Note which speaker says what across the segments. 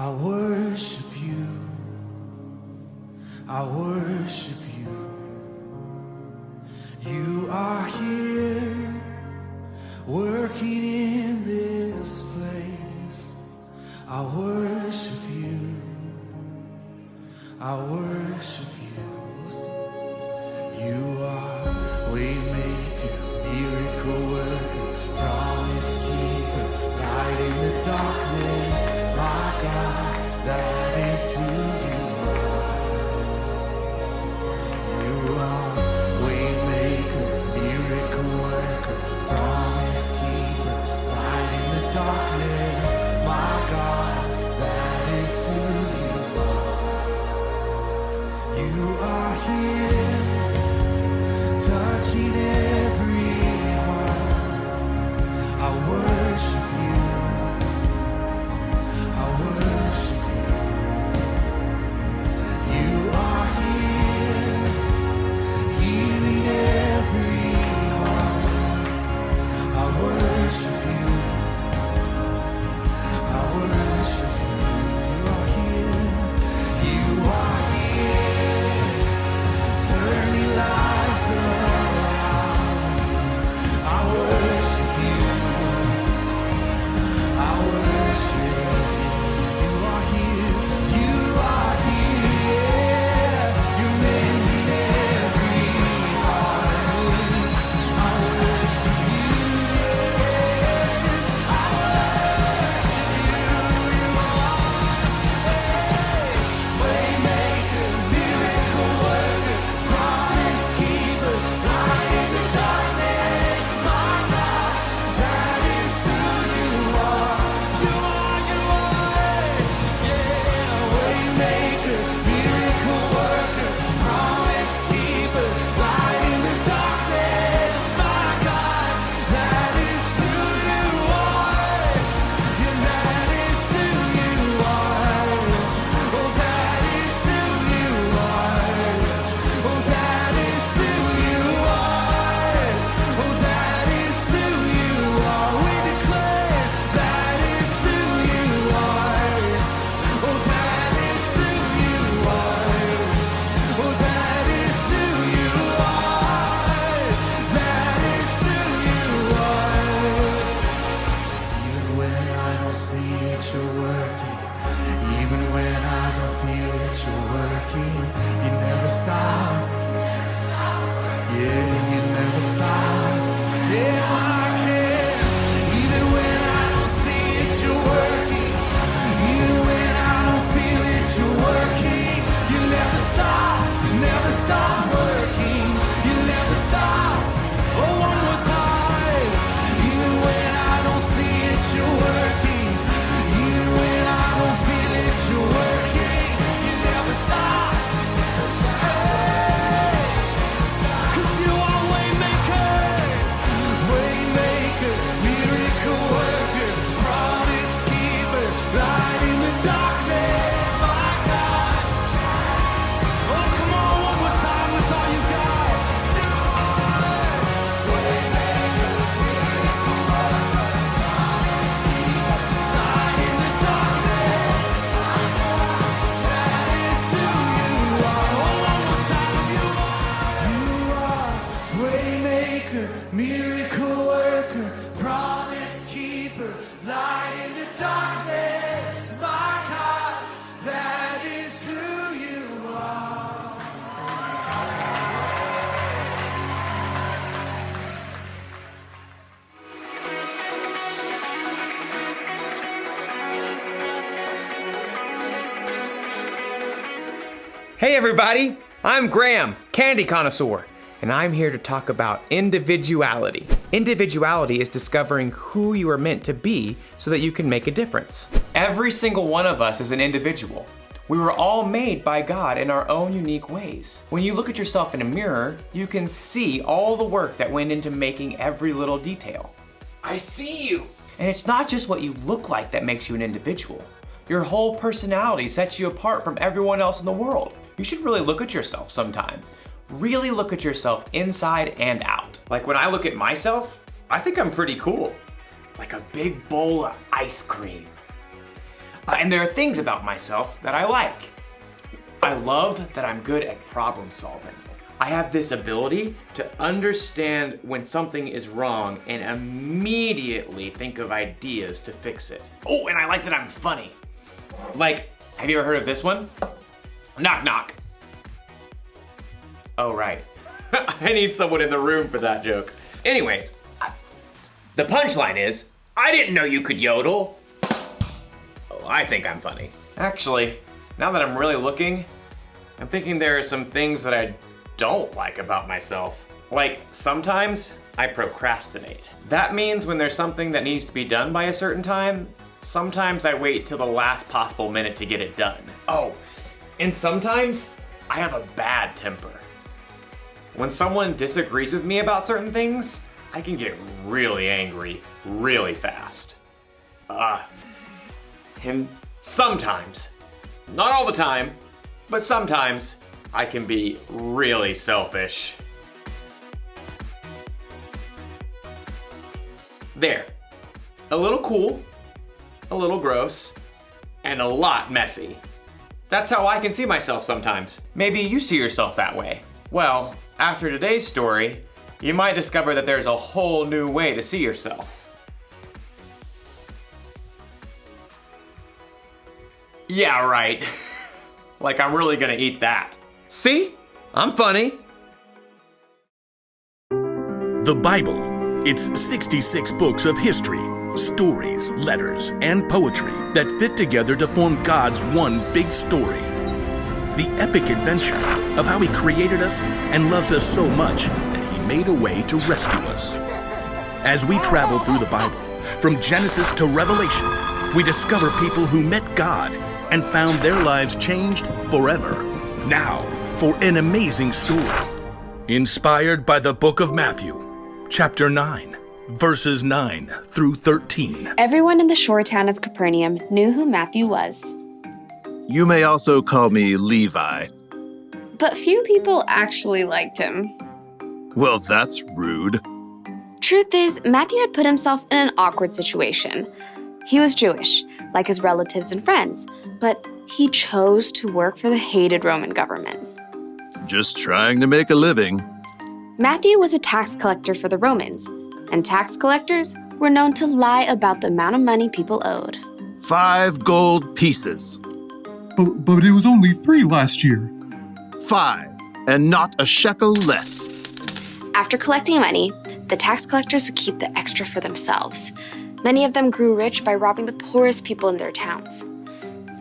Speaker 1: I worship you. I worship you. You are here, working in this place. I worship you. I worship you. You are waymaker, miracle worker, promise keeper, light in the darkness. My God, that is who you are. You are waymaker, miracle worker, promise keeper, light in the darkness. My God, that is who you are. You are here, touching every heart. I worship you. I worship you. You are here, healing every heart. I worship you. I worship you. You are here. You are here, turning lives around. I worship you. I worship you. You are here. You are here. You're mending every heart. I worship you. I worship you. You are waymaker, miracle worker, promise keeper, light in the darkness. My God, that is who you are. You are, yeah. Waymaker, miracle worker, promise keeper, light in the darkness. My God, that is who you are. Yeah, that is who you are. Oh, that is who you are. Oh, that is who you are. Oh, that is who you are. We declare that is who you are. Oh, that is who you are. Oh, that is who you are. That is who you are. Even when I don't see it, you're working. Even when I don't feel it, you're working. You never stop. Yeah, you never stop. Yeah, I can. Even when I don't see it, you're working. Even when I don't feel it, you're working. You never stop working. You never stop. Oh, one more time. Even when I don't see it, you're working. Even when I don't feel it, you're working. You never stop. Hey, 'cause you are waymaker, waymaker, miracle worker, promise keeper, light in the darkness. My God. Oh, come on, one more time with all you got. You are waymaker, miracle worker, promise keeper, light in the darkness. My God, that is who you are. Oh, one more time, you are waymaker, miracle worker, promise keeper, light in the darkness. My God, that is who you are.
Speaker 2: Hey everybody, I'm Graham, Candy Connoisseur, and I'm here to talk about individuality. Individuality is discovering who you are meant to be so that you can make a difference. Every single one of us is an individual. We were all made by God in our own unique ways. When you look at yourself in a mirror, you can see all the work that went into making every little detail. I see you! And it's not just what you look like that makes you an individual. Your whole personality sets you apart from everyone else in the world. You should really look at yourself sometime. Really look at yourself inside and out. Like when I look at myself, I think I'm pretty cool. Like a big bowl of ice cream. And there are things about myself that I like. I love that I'm good at problem solving. I have this ability to understand when something is wrong and immediately think of ideas to fix it. Oh, and I like that I'm funny. Like, have you ever heard of this one? Knock, knock. Oh, right. I need someone in the room for that joke. Anyways, the punchline is, I didn't know you could yodel. Oh, I think I'm funny. Actually, now that I'm really looking, I'm thinking there are some things that I don't like about myself. Like, sometimes I procrastinate. That means when there's something that needs to be done by a certain time, sometimes I wait till the last possible minute to get it done. Oh, and sometimes I have a bad temper. When someone disagrees with me about certain things, I can get really angry really fast. And sometimes, not all the time, but sometimes I can be really selfish. There. A little cool, a little gross, and a lot messy. That's how I can see myself sometimes. Maybe you see yourself that way. Well, after today's story, you might discover that there's a whole new way to see yourself. Yeah, right. Like I'm really gonna eat that. See? I'm funny.
Speaker 3: The Bible. It's 66 books of history, stories, letters, and poetry that fit together to form God's one big story. The epic adventure of how He created us and loves us so much that He made a way to rescue us. As we travel through the Bible, from Genesis to Revelation, we discover people who met God and found their lives changed forever. Now, for an amazing story. Inspired by the book of Matthew, chapter 9, verses 9 through 13.
Speaker 4: Everyone in the shore town of Capernaum knew who Matthew was.
Speaker 5: You may also call me Levi.
Speaker 4: But few people actually liked him.
Speaker 5: Well, that's rude.
Speaker 4: Truth is, Matthew had put himself in an awkward situation. He was Jewish, like his relatives and friends, but he chose to work for the hated Roman government.
Speaker 5: Just trying to make a living.
Speaker 4: Matthew was a tax collector for the Romans, and tax collectors were known to lie about the amount of money people owed.
Speaker 5: 5 gold pieces.
Speaker 6: But it was only 3 last year.
Speaker 5: 5, and not a shekel less.
Speaker 4: After collecting money, the tax collectors would keep the extra for themselves. Many of them grew rich by robbing the poorest people in their towns.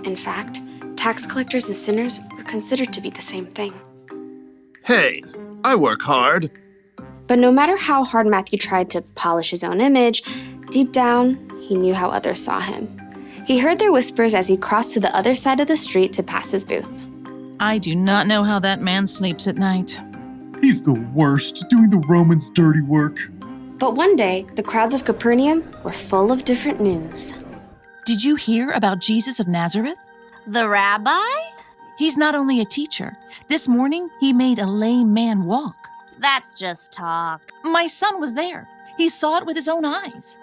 Speaker 4: In fact, tax collectors and sinners were considered to be the same thing.
Speaker 5: Hey, I work hard.
Speaker 4: But no matter how hard Matthew tried to polish his own image, deep down, he knew how others saw him. He heard their whispers as he crossed to the other side of the street to pass his booth.
Speaker 7: I do not know how that man sleeps at night.
Speaker 6: He's the worst, doing the Romans' dirty work.
Speaker 4: But one day, the crowds of Capernaum were full of different news.
Speaker 7: Did you hear about Jesus of Nazareth?
Speaker 8: The rabbi?
Speaker 7: He's not only a teacher. This morning, he made a lame man walk.
Speaker 8: That's just talk.
Speaker 7: My son was there. He saw it with his own eyes.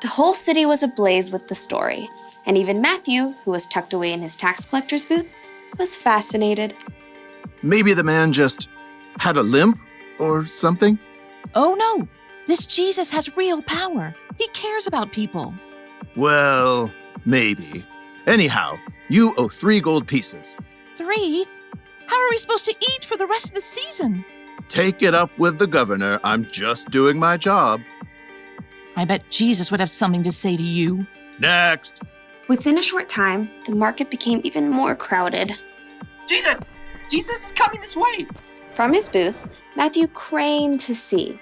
Speaker 4: The whole city was ablaze with the story, and even Matthew, who was tucked away in his tax collector's booth, was fascinated.
Speaker 5: Maybe the man just had a limp or something?
Speaker 7: Oh no, this Jesus has real power. He cares about people.
Speaker 5: Well, maybe. Anyhow, you owe 3 gold pieces.
Speaker 7: 3? How are we supposed to eat for the rest of the season?
Speaker 5: Take it up with the governor. I'm just doing my job.
Speaker 7: I bet Jesus would have something to say to you.
Speaker 5: Next.
Speaker 4: Within a short time, the market became even more crowded.
Speaker 9: Jesus! Jesus is coming this way!
Speaker 4: From his booth, Matthew craned to see.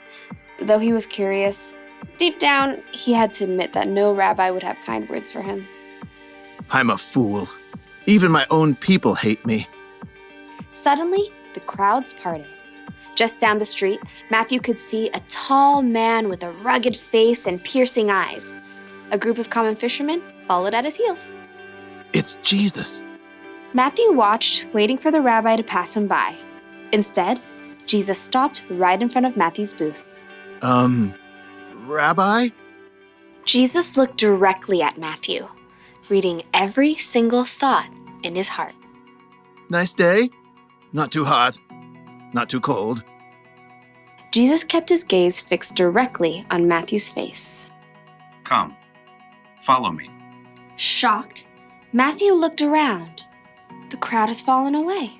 Speaker 4: Though he was curious, deep down, he had to admit that no rabbi would have kind words for him.
Speaker 5: I'm a fool. Even my own people hate me.
Speaker 4: Suddenly, the crowds parted. Just down the street, Matthew could see a tall man with a rugged face and piercing eyes. A group of common fishermen followed at his heels.
Speaker 5: It's Jesus.
Speaker 4: Matthew watched, waiting for the rabbi to pass him by. Instead, Jesus stopped right in front of Matthew's booth.
Speaker 5: Rabbi?
Speaker 4: Jesus looked directly at Matthew. reading every single thought in his heart.
Speaker 5: Nice day? Not too hot. Not too cold.
Speaker 4: Jesus kept his gaze fixed directly on Matthew's face.
Speaker 10: Come, follow me.
Speaker 4: Shocked, Matthew looked around. The crowd has fallen away.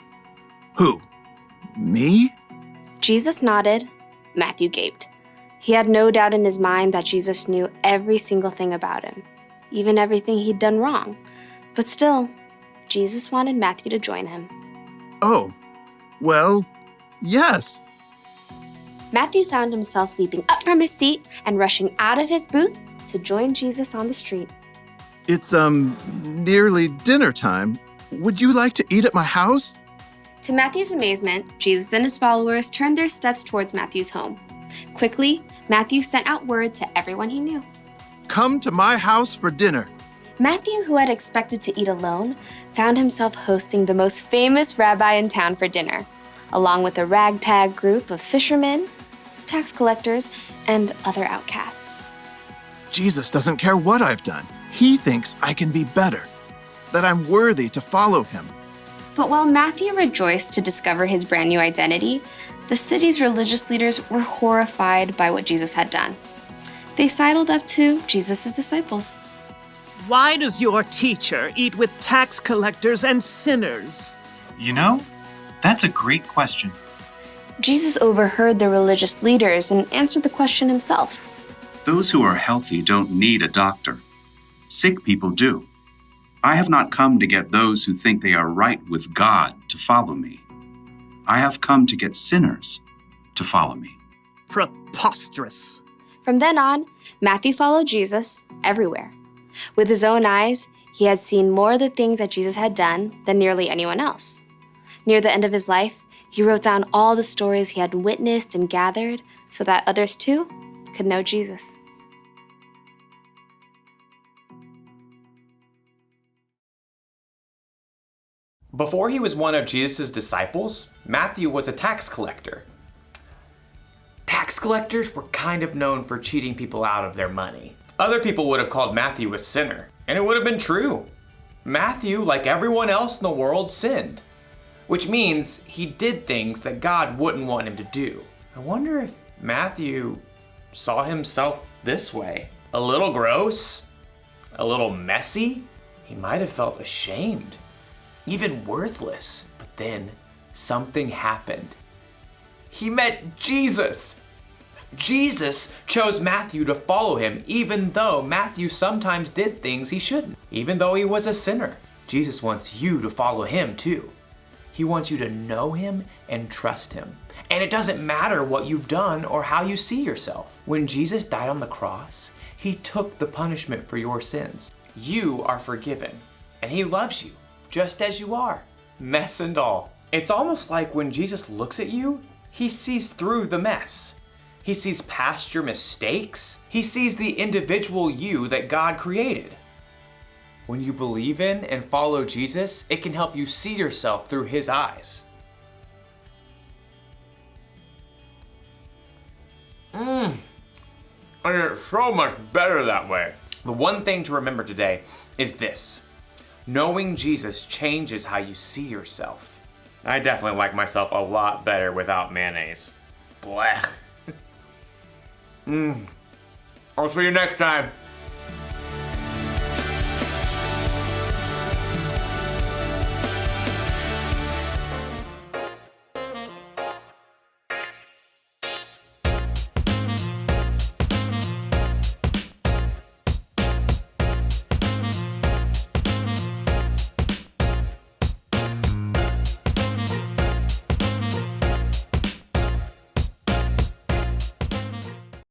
Speaker 5: Who? Me?
Speaker 4: Jesus nodded. Matthew gaped. He had no doubt in his mind that Jesus knew every single thing about him, even everything he'd done wrong. But still, Jesus wanted Matthew to join him.
Speaker 5: Oh, well, yes.
Speaker 4: Matthew found himself leaping up from his seat and rushing out of his booth to join Jesus on the street.
Speaker 5: It's, nearly dinner time. Would you like to eat at my house?
Speaker 4: To Matthew's amazement, Jesus and his followers turned their steps towards Matthew's home. Quickly, Matthew sent out word to everyone he knew.
Speaker 5: Come to my house for dinner.
Speaker 4: Matthew, who had expected to eat alone, found himself hosting the most famous rabbi in town for dinner, along with a ragtag group of fishermen, tax collectors, and other outcasts.
Speaker 5: Jesus doesn't care what I've done. He thinks I can be better, that I'm worthy to follow him.
Speaker 4: But while Matthew rejoiced to discover his brand new identity, the city's religious leaders were horrified by what Jesus had done. They sidled up to Jesus' disciples.
Speaker 11: Why does your teacher eat with tax collectors and sinners?
Speaker 10: You know, that's a great question.
Speaker 4: Jesus overheard the religious leaders and answered the question himself.
Speaker 10: Those who are healthy don't need a doctor. Sick people do. I have not come to get those who think they are right with God to follow me. I have come to get sinners to follow me.
Speaker 11: Preposterous.
Speaker 4: From then on, Matthew followed Jesus everywhere. With his own eyes, he had seen more of the things that Jesus had done than nearly anyone else. Near the end of his life, he wrote down all the stories he had witnessed and gathered so that others too could know Jesus.
Speaker 2: Before he was one of Jesus' disciples, Matthew was a tax collector. Tax collectors were kind of known for cheating people out of their money. Other people would have called Matthew a sinner, and it would have been true. Matthew, like everyone else in the world, sinned, which means he did things that God wouldn't want him to do. I wonder if Matthew saw himself this way. A little gross, a little messy. He might have felt ashamed, even worthless. But then something happened. He met Jesus. Jesus chose Matthew to follow him, even though Matthew sometimes did things he shouldn't. Even though he was a sinner, Jesus wants you to follow him too. He wants you to know him and trust him. And it doesn't matter what you've done or how you see yourself. When Jesus died on the cross, he took the punishment for your sins. You are forgiven, and he loves you just as you are, mess and all. It's almost like when Jesus looks at you, he sees through the mess. He sees past your mistakes. He sees the individual you that God created. When you believe in and follow Jesus, it can help you see yourself through his eyes. And it's so much better that way. The one thing to remember today is this. Knowing Jesus changes how you see yourself. I definitely like myself a lot better without mayonnaise. Blech. I'll see you next time.